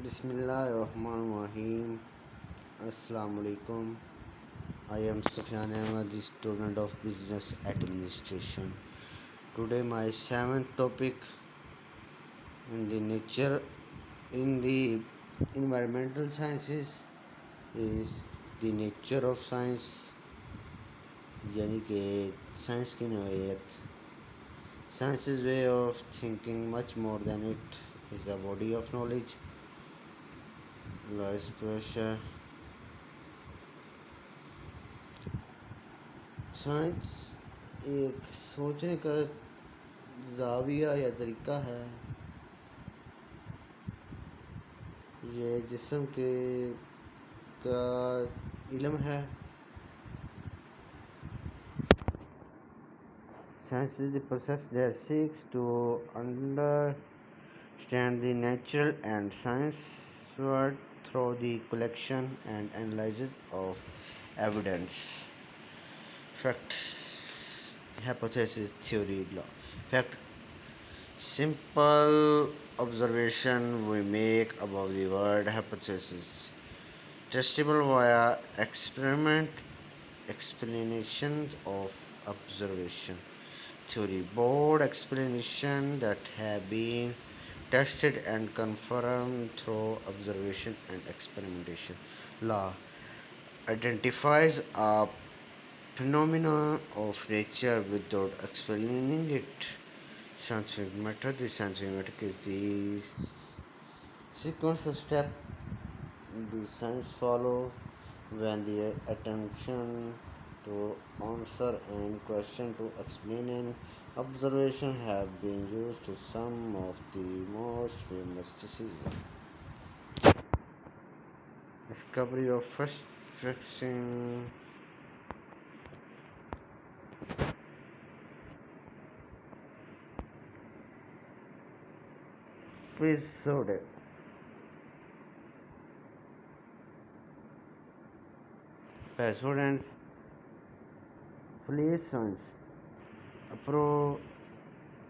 Bismillahirrahmanirrahim. Assalamu alaikum. I am Sufyan Ahmed, the student of Business Administration. Today, my seventh topic in the nature in the environmental sciences is the nature of science, यानी कि science की नोयत. Science is way of thinking much more than it is a body of knowledge. Less pressure. Science एक सोचने का ज़ाविया या तरीका है. ये जिस्म के का इल्म है. Science is the process that seeks to understand the natural and science world through the collection and analysis of evidence, facts, hypothesis, theory, law. Fact: simple observation we make about the world. Hypothesis: testable via experiment, explanations of observation. Theory: broad explanation that have been tested and confirmed through observation and experimentation. Law: identifies a phenomena of nature without explaining it. Scientific method: the scientific method is the sequence of steps the science follow when the attention to answer and question to explain an observation have been used to some of the most famous diseases. Discovery of first vaccine. Episode. Students, please science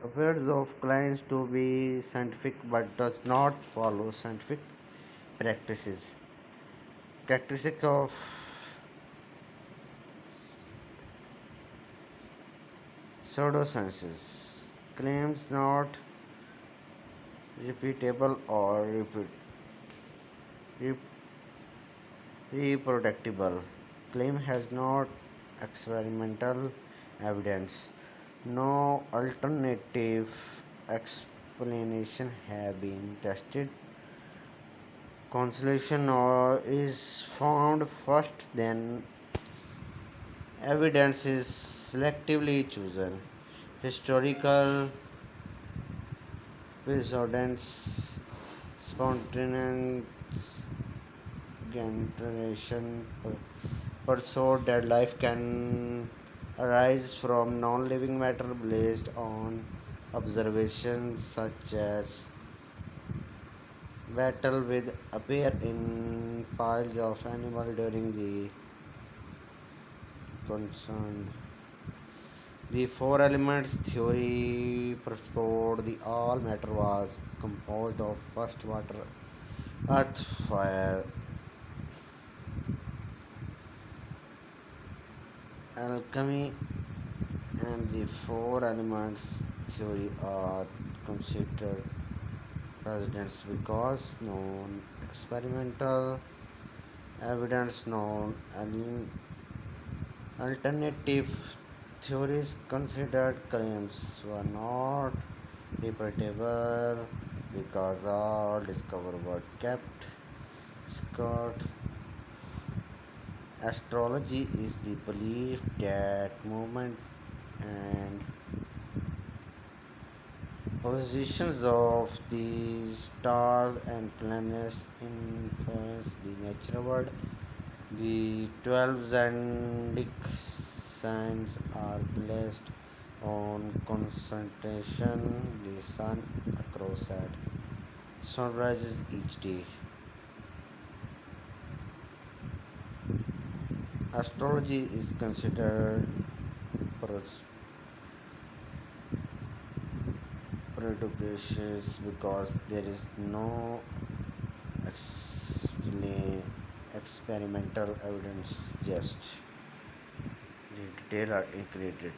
appears of clients to be scientific but does not follow scientific practices. Characteristics of pseudosciences: claims not repeatable or reproducible. Claim has not experimental evidence. No alternative explanation have been tested. Consolation is found first, then evidence is selectively chosen. Historical precedents: spontaneous generation persuade that life can arise from non-living matter based on observations such as battle with appear in piles of animals during the concerned. The four elements theory presupposed the all matter was composed of first water, earth, fire, alchemy, and the four elements theory are considered precedents because known experimental evidence, known alternative theories considered claims were not repeatable because all discovered were kept secret. Astrology is the belief that movement and positions of the stars and planets influence the natural world. The 12 zodiac signs are placed on concentration the sun across at sunrises each day. Astrology is considered prejudices because there is no explain experimental evidence suggests the details are accurate.